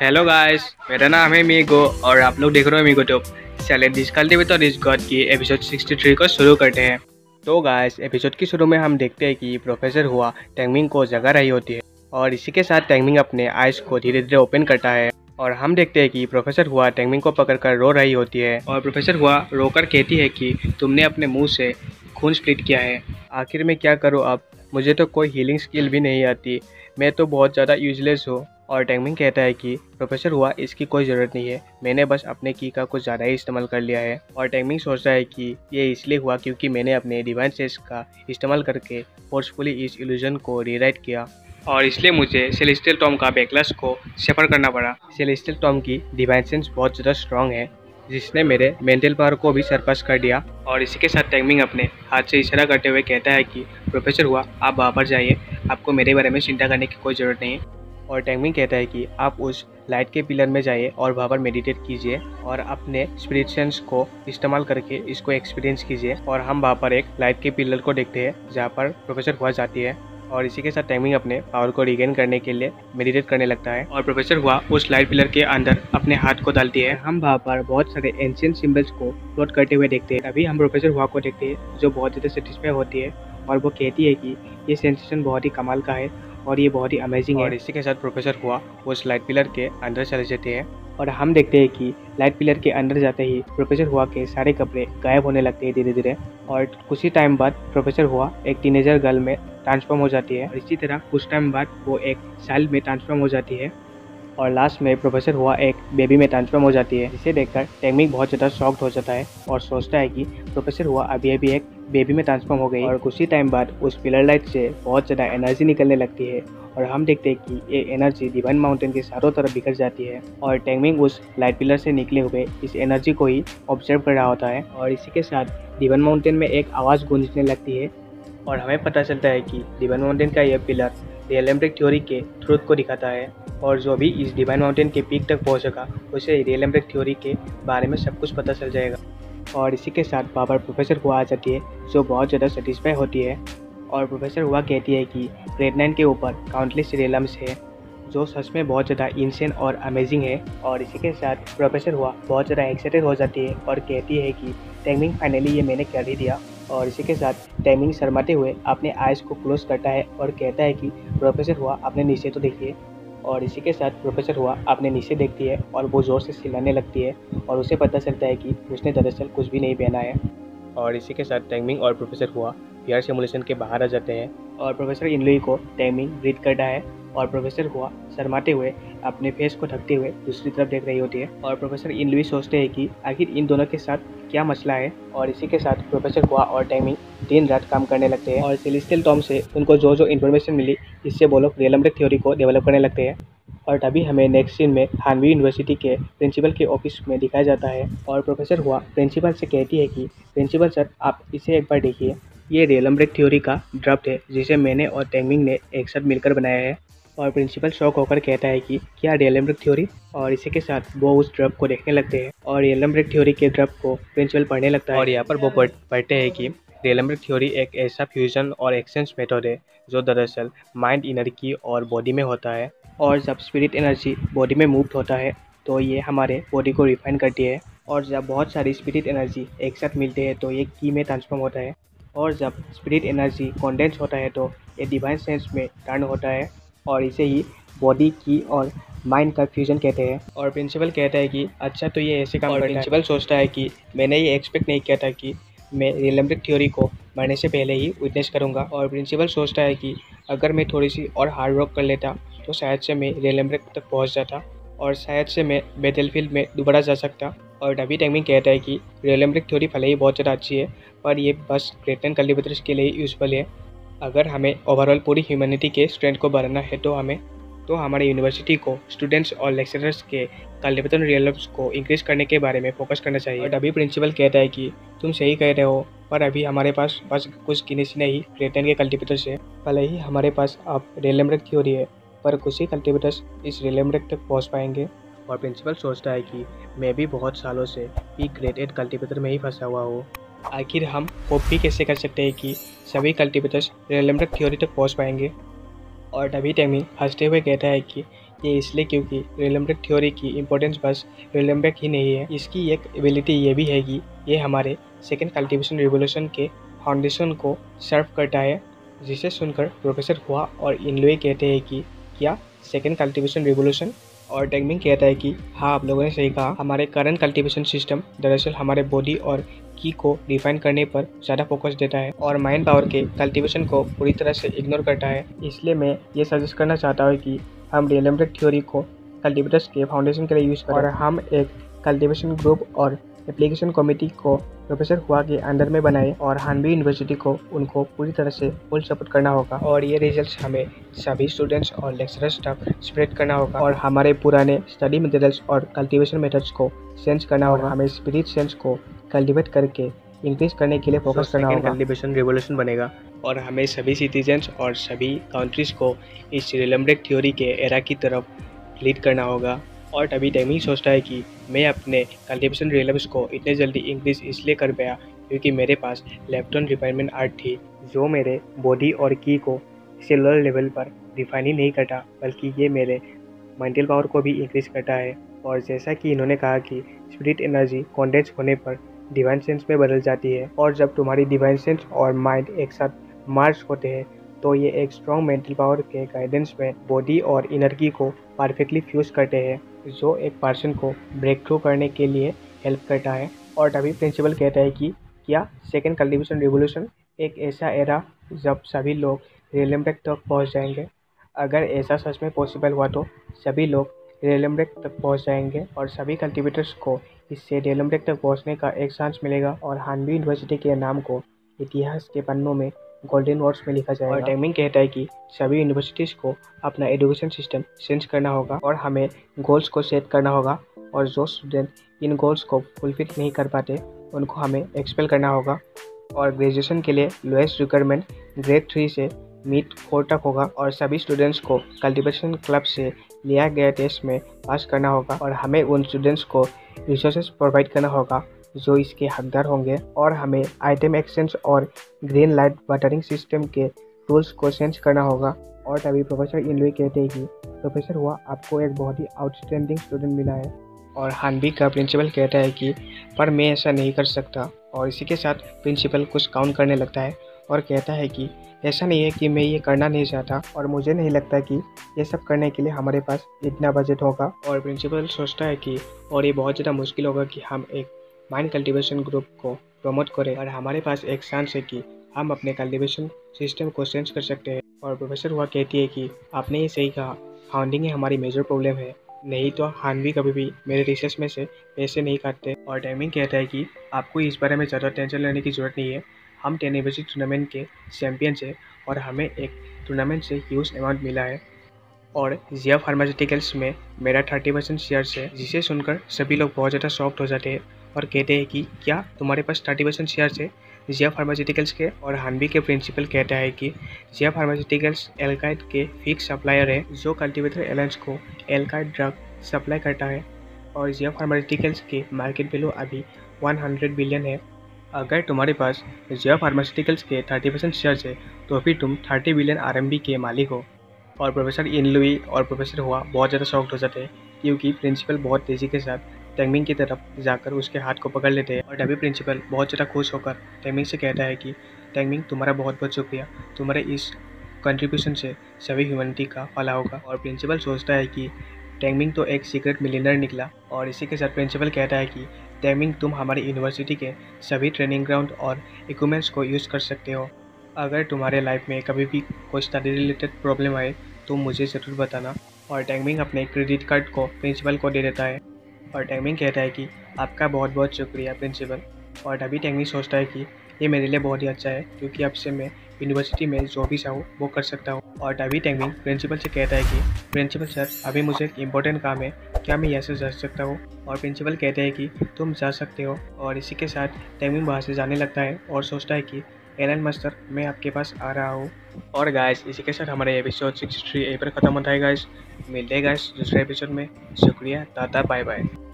Hello guys, मेरा नाम है मीगो और आप लोग देख रहे हो मीगो ट्यूब। चलिए दिस कल्टिवेटर इज गॉड की एपिसोड 63 को शुरू करते हैं। तो गाइस, एपिसोड की शुरू में हम देखते हैं कि प्रोफेसर हुआ टैंगमिंग को जगा रही होती है और इसी के साथ टैंगमिंग अपने आइज को धीरे धीरे ओपन करता है और हम देखते हैं कि प्रोफेसर हुआ टैंगमिंग को पकड़कर रो रही होती है और प्रोफेसर हुआ रोकर कहती है कि तुमने अपने मुंह से खून स्प्लिट किया है। आखिर में क्या करूँ अब, मुझे तो कोई हीलिंग स्किल भी नहीं आती, मैं तो बहुत ज़्यादा यूजलेस हूँ। और टैंगमिंग कहता है कि प्रोफेसर हुआ इसकी कोई ज़रूरत नहीं है, मैंने बस अपने की का कुछ ज़्यादा ही इस्तेमाल कर लिया है। और टैंगमिंग सोचता है कि ये इसलिए हुआ क्योंकि मैंने अपने डिवाइन सेंस का इस्तेमाल करके फोर्सफुली इस इल्यूजन को रीराइट किया और इसलिए मुझे सेलेस्टियल टॉम का बैकलैश को सफ़र करना पड़ा। सेलेस्टियल टॉम की डिवाइन सेंस बहुत ज़्यादा स्ट्रॉन्ग है जिसने मेरे मेंटल पावर को भी सरपास कर दिया। और इसी के साथ टैंगमिंग अपने हाथ से इशारा करते हुए कहता है कि प्रोफेसर हुआ आप वहाँ पर जाइए, आपको मेरे बारे में चिंता करने की कोई ज़रूरत नहीं है। और टैंगमिंग कहता है कि आप उस लाइट के पिलर में जाइए और वहाँ पर मेडिटेट कीजिए और अपने स्पिरिट सेंस को इस्तेमाल करके इसको एक्सपीरियंस कीजिए। और हम वहाँ पर एक लाइट के पिलर को देखते हैं जहाँ पर प्रोफेसर हुआ जाती है और इसी के साथ टैंगमिंग अपने पावर को रिगेन करने के लिए मेडिटेट करने लगता है और प्रोफेसर हुआ उस लाइट पिलर के अंदर अपने हाथ को डालती है। हम वहाँ पर बहुत सारे एंशिएंट सिंबल्स को फ्लोट करते हुए देखते हैं। अभी हम प्रोफेसर हुआ को देखते हैं जो बहुत ज़्यादा सेटिस्फाई होती है और वो कहती है कि ये सेंसेशन बहुत ही कमाल का है और ये बहुत ही अमेजिंग है। और इसी के साथ प्रोफेसर हुआ उस लाइट पिलर के अंदर चले जाते हैं और हम देखते हैं कि लाइट पिलर के अंदर जाते ही प्रोफेसर हुआ के सारे कपड़े गायब होने लगते हैं धीरे धीरे और कुछ ही टाइम बाद प्रोफेसर हुआ एक टीनेजर गर्ल में ट्रांसफॉर्म हो जाती है और इसी तरह कुछ टाइम बाद वो एक चाइल्ड में ट्रांसफॉर्म हो जाती है और लास्ट में प्रोफेसर हुआ एक बेबी में ट्रांसफॉर्म हो जाती है। जिसे देखकर टैंगमिंग बहुत ज़्यादा शॉक्ड हो जाता है और सोचता है कि प्रोफेसर हुआ अभी अभी एक बेबी में ट्रांसफॉर्म हो गई। और कुछ ही टाइम बाद उस पिलर लाइट से बहुत ज़्यादा एनर्जी निकलने लगती है और हम देखते हैं कि ये एनर्जी डिवाइन माउंटेन के चारों तरफ बिखर जाती है और टैंगमिंग उस लाइट पिलर से निकले हुए इस एनर्जी को ही ऑब्जर्व कर रहा होता है। और इसी के साथ डिवाइन माउंटेन में एक आवाज़ गूंजने लगती है और हमें पता चलता है कि डिवाइन माउंटेन का यह पिलर रियलम्ब्रिक थ्योरी के ट्रूथ को दिखाता है और जो भी इस डिवाइन माउंटेन के पीक तक पहुंचेगा उसे रियलम्ब्रिक थ्योरी के बारे में सब कुछ पता चल जाएगा। और इसी के साथ वहाँ पर प्रोफेसर हुआ आ जाती है जो बहुत ज़्यादा सेटिस्फाई होती है और प्रोफेसर हुआ कहती है कि ग्रेड 9 के ऊपर काउंटलेस रियलम्स है जो सच में बहुत ज़्यादा इंसेंट और अमेजिंग है। और इसी के साथ प्रोफेसर हुआ बहुत ज़्यादा एक्साइटेड हो जाती है और कहती है कि टैंगमिंग फाइनली ये मैंने कर ही दिया। और इसी के साथ टैंगमिंग शर्माते हुए अपने आइज़ को क्लोज करता है और कहता है कि प्रोफेसर हुआ अपने नीचे तो देखिए। और इसी के साथ प्रोफेसर हुआ अपने नीचे देखती है और वो ज़ोर से चिल्लाने लगती है और उसे पता चलता है कि उसने दरअसल कुछ भी नहीं पहना है। और इसी के साथ टैंगमिंग और प्रोफेसर हुआ पीआर सिमुलेशन के बाहर आ जाते हैं और प्रोफेसर इनलुई को टैंगमिंग ब्रीथ करता है और प्रोफेसर हुआ शर्माते हुए अपने फेस को ढकते हुए दूसरी तरफ देख रही होती है। और प्रोफेसर इनलुई सोचते हैं कि आखिर इन दोनों के साथ क्या मसला है। और इसी के साथ प्रोफेसर हुआ और टैंगमिंग दिन रात काम करने लगते हैं और सेलेस्टियल टॉम से उनको जो जो इन्फॉर्मेशन मिली इससे वो लोग रियलम्ब्रिक थ्योरी को डेवलप करने लगते हैं। और तभी हमें नेक्स्ट सीन में हानवी यूनिवर्सिटी के प्रिंसिपल के ऑफिस में दिखाया जाता है और प्रोफेसर हुआ प्रिंसिपल से कहती है कि प्रिंसिपल सर आप इसे एक बार देखिए, ये रियलम्ब्रिक थ्योरी का ड्राफ्ट है जिसे मैंने और टैंगमिंग ने एक साथ मिलकर बनाया है। और प्रिंसिपल शॉक होकर कहता है कि क्या रियलम्ब्रिक थ्योरी। और इसी के साथ वो उस ड्राफ्ट को देखने लगते हैं और रियलम्ब्रिक थ्योरी के ड्राफ्ट को प्रिंसिपल पढ़ने लगता है और यहाँ पर वो पढ़ते हैं कि रियलम्ब्रिक थ्योरी एक ऐसा फ्यूजन और एक्सचेंज मेथड है जो दरअसल माइंड एनर्जी और बॉडी में होता है और जब स्पिरिट एनर्जी बॉडी में मूव होता है तो ये हमारे बॉडी को रिफाइन करती है और जब बहुत सारी स्पिरिट एनर्जी एक साथ मिलते हैं तो ये की में ट्रांसफॉर्म होता है और जब स्पिरिट एनर्जी कॉन्डेंस होता है तो ये डिवाइन सेंस में टर्न होता है और इसे ही बॉडी की और माइंड का फ्यूजन कहते हैं। और प्रिंसिपल कहता है कि अच्छा तो ये ऐसे काम करता है। प्रिंसिपल सोचता है कि मैंने ये एक्सपेक्ट नहीं किया था कि मैं रियलम्ब्रिक थ्योरी को मरने से पहले ही विटनेस करूँगा। और प्रिंसिपल सोचता है कि अगर मैं थोड़ी सी और हार्ड वर्क कर लेता तो शायद से मैं रियलम्ब्रिक तक पहुँच जाता और शायद से मैं बैटलफील्ड में दोबारा जा सकता। और तभी टैंगमिंग कहता है कि रियलम्ब्रिक थ्योरी भले ही बहुत ज़्यादा अच्छी है पर ये बस ग्रेड 10 कल्टिवेटर्स के लिए यूजफुल है। अगर हमें ओवरऑल पूरी ह्यूमैनिटी के स्ट्रेंथ को बढ़ाना है तो हमारे यूनिवर्सिटी को स्टूडेंट्स और लेक्चरर्स के कल्टिवेटर रियलम्स को इंक्रीज करने के बारे में फोकस करना चाहिए। और अभी प्रिंसिपल कहता है कि तुम सही कह रहे हो पर अभी हमारे पास बस कुछ गिने से नहीं ग्रेड 10 के कल्टिवेटर्स है। भले ही हमारे पास अब रियलम्ब्रिक थ्योरी है पर कुछ ही कल्टिवेटर्स इस रियलम्ब्रिक तक पहुँच पाएंगे। और प्रिंसिपल सोचता है कि मैं भी बहुत सालों से पीक ग्रेड 8 कल्टिवेटर में ही फंसा हुआ हूँ, आखिर हम होप भी कैसे कर सकते हैं कि सभी कल्टिवेटर्स रियलम्ब्रिक थ्योरी तक पहुँच पाएंगे। और तभी टैंगमिंग हंसते हुए कहता है कि ये इसलिए क्योंकि रिलेम्ब्रेक थ्योरी की इम्पोर्टेंस बस रिलेम्ब्रेक ही नहीं है, इसकी एक एबिलिटी ये भी है कि ये हमारे सेकेंड कल्टीवेशन रिवोल्यूशन के फाउंडेशन को सर्व करता है। जिसे सुनकर प्रोफेसर हुआ और इनलुई कहते हैं कि क्या सेकेंड कल्टीवेशन रिवोल्यूशन, और टेंगमिंग कहता है कि हाँ, आप लोगों ने सही कहा, हमारे करंट कल्टीवेशन सिस्टम दरअसल हमारे बॉडी और की को डिफाइन करने पर ज़्यादा फोकस देता है और माइंड पावर के कल्टीवेशन को पूरी तरह से इग्नोर करता है। इसलिए मैं ये सजेस्ट करना चाहता हूँ कि हम रिलेम्ब्रेक थ्योरी को कल्टीवेटर्स के फाउंडेशन के लिए यूज़ करें और हम एक कल्टीवेशन ग्रुप और एप्लीकेशन कमेटी को प्रोफेसर हुआ के अंडर में बनाए और हानबी यूनिवर्सिटी को उनको पूरी तरह से फुल सपोर्ट करना होगा और ये रिजल्ट्स हमें सभी स्टूडेंट्स और लेक्चरर्स तक स्प्रेड करना होगा और हमारे पुराने स्टडी मटेरियल्स और कल्टीवेशन मेथड्स को चेंज करना होगा। हमें स्पिरिट सेंस को कल्टीवेट करके इंक्रीज करने के लिए फोकस करना होगा। कल्टीवेशन रिवोल्यूशन बनेगा और हमें सभी सिटीजन्स और सभी कंट्रीज को इस रिलेम्ब्रेक थ्योरी के एरा की तरफ लीड करना होगा। और तभी टेंगमिंग सोचता है कि मैं अपने कल्टीवेशन रिलेम्स को इतने जल्दी इंक्रीज इसलिए कर पाया क्योंकि मेरे पास लेफ्टन रिफाइनमेंट आर्ट थी जो मेरे बॉडी और की को सेलुलर लेवल पर डिफाइन ही नहीं करता बल्कि ये मेरे मेंटल पावर को भी इंक्रीज करता है। और जैसा कि इन्होंने कहा कि स्पिरिट एनर्जी कॉन्डेंस होने पर डिवाइन सेंस में बदल जाती है और जब तुम्हारी डिवाइन सेंस और माइंड एक साथ मार्च होते हैं तो ये एक स्ट्रॉन्ग मेंटल पावर के गाइडेंस में बॉडी और इनर्जी को परफेक्टली फ्यूज करते हैं जो एक पर्सन को ब्रेक थ्रू करने के लिए हेल्प करता है। और तभी प्रिंसिपल कहता है कि क्या सेकेंड कल्टीवेशन रिवोल्यूशन एक ऐसा एरा जब सभी लोग रिलेम्ब्रेक तक पहुंच जाएंगे। अगर ऐसा सच में पॉसिबल हुआ तो सभी लोग रिलेम्ब्रेक तक पहुंच जाएंगे और सभी कल्टीवेटर्स को इससे रिलेम्ब्रेक तक पहुंचने का एक चांस मिलेगा और हानबी यूनिवर्सिटी के नाम को इतिहास के पन्नों में गोल्डन वर्ड्स में लिखा जाएगा। और टेंगमिंग कहता है कि सभी यूनिवर्सिटीज़ को अपना एजुकेशन सिस्टम चेंज करना होगा और हमें गोल्स को सेट करना होगा और जो स्टूडेंट इन गोल्स को फुलफिल नहीं कर पाते उनको हमें एक्सपेल करना होगा। और ग्रेजुएशन के लिए लोएस्ट रिक्वायरमेंट ग्रेड 3 से मिड 4 तक होगा और सभी स्टूडेंट्स को कल्टीवेशन क्लब से लिया गया टेस्ट में पास करना होगा और हमें उन स्टूडेंट्स को रिसोर्सेज प्रोवाइड करना होगा जो इसके हकदार होंगे और हमें आइटम एक्सचेंज और ग्रीन लाइट वाटरिंग सिस्टम के रूल्स को चेंज करना होगा। और तभी प्रोफेसर इनलुई कहते हैं कि प्रोफेसर हुआ, आपको एक बहुत ही आउटस्टैंडिंग स्टूडेंट मिला है। और हानबी का प्रिंसिपल कहता है कि पर मैं ऐसा नहीं कर सकता और इसी के साथ प्रिंसिपल कुछ काउंट करने लगता है और कहता है कि ऐसा नहीं है कि मैं ये करना नहीं चाहता और मुझे नहीं लगता कि ये सब करने के लिए हमारे पास इतना बजट होगा। और प्रिंसिपल सोचता है कि और ये बहुत ज़्यादा मुश्किल होगा कि हम एक माइंड कल्टीवेशन ग्रुप को प्रमोट करें और हमारे पास एक चांस है कि हम अपने कल्टीवेशन सिस्टम को चेंज कर सकते हैं। और प्रोफेसर हुआ कहती है कि आपने ये सही कहा, फाउंडिंग ही हमारी मेजर प्रॉब्लम है, नहीं तो हानबी कभी भी मेरे रिसर्च में से पैसे नहीं काटते। और टेंगमिंग कहता है कि आपको इस बारे में ज़्यादा टेंशन लेने की ज़रूरत नहीं है, हम 10 एनिवर्सरी टूर्नामेंट के चैम्पियंस हैं और हमें एक टूर्नामेंट से ह्यूज अमाउंट मिला है और जिया फार्मास्यूटिकल्स में मेरा 30% शेयर्स है। जिसे सुनकर सभी लोग बहुत ज़्यादा शॉक्ड हो जाते हैं और कहते हैं कि क्या तुम्हारे पास 30% शेयर्स है जिया फार्मास्यूटिकल्स के। और हानबी के प्रिंसिपल कहता है कि जिया फार्मास्यूटिकल्स एल्काइड के फिक्स सप्लायर है जो कल्टीवेटर एलायंस को एल्काइड ड्रग सप्लाई करता है और जिया फार्मास्यूटिकल्स की मार्केट वैल्यू अभी 100 बिलियन है। अगर तुम्हारे पास जिया फार्मास्यूटिकल्स के 30% शेयर्स है तो फिर तुम 30 बिलियन RMB के मालिक हो। और प्रोफेसर इनलुई और प्रोफेसर हुआ बहुत ज़्यादा शॉक्ड हो जाते हैं क्योंकि प्रिंसिपल बहुत तेज़ी के साथ टेंगमिंग की तरफ जाकर उसके हाथ को पकड़ लेते हैं। और तभी प्रिंसिपल बहुत ज़्यादा खुश होकर टेंगमिंग से कहता है कि टेंगमिंग, तुम्हारा बहुत बहुत शुक्रिया, तुम्हारे इस कंट्रीब्यूशन से सभी ह्यूमैनिटी का भला होगा। और प्रिंसिपल सोचता है कि टेंगमिंग तो एक सीक्रेट मिलियनर निकला। और इसी के साथ प्रिंसिपल कहता है कि टेंगमिंग, तुम हमारी यूनिवर्सिटी के सभी ट्रेनिंग ग्राउंड और इक्विपमेंट्स को यूज़ कर सकते हो। अगर तुम्हारे लाइफ में कभी भी कोई स्टडी रिलेटेड प्रॉब्लम आए तो मुझे ज़रूर बताना। और टेंगमिंग अपने क्रेडिट कार्ड को प्रिंसिपल को दे देता है और टेंगमिंग कहता है कि आपका बहुत बहुत शुक्रिया प्रिंसिपल। और तभी टेंगमिंग सोचता है कि ये मेरे लिए बहुत ही अच्छा है क्योंकि अब से मैं यूनिवर्सिटी में जो भी चाहूँ वो कर सकता हूँ। और तभी टेंगमिंग प्रिंसिपल से कहता है कि प्रिंसिपल सर, अभी मुझे एक इम्पोर्टेंट काम है, क्या मैं यहाँ से जा सकता हूँ। और प्रिंसिपल कहते हैं कि तुम जा सकते हो। और इसी के साथ टेंगमिंग वहाँ से जाने लगता है और सोचता है कि एलन मास्टर, मैं आपके पास आ रहा हूँ। और गाइस, इसी के साथ हमारे एपिसोड 63 यहीं पर ख़त्म होता है गाइस। मिलते हैं गाइस दूसरे एपिसोड में। शुक्रिया, टाटा, बाय बाय।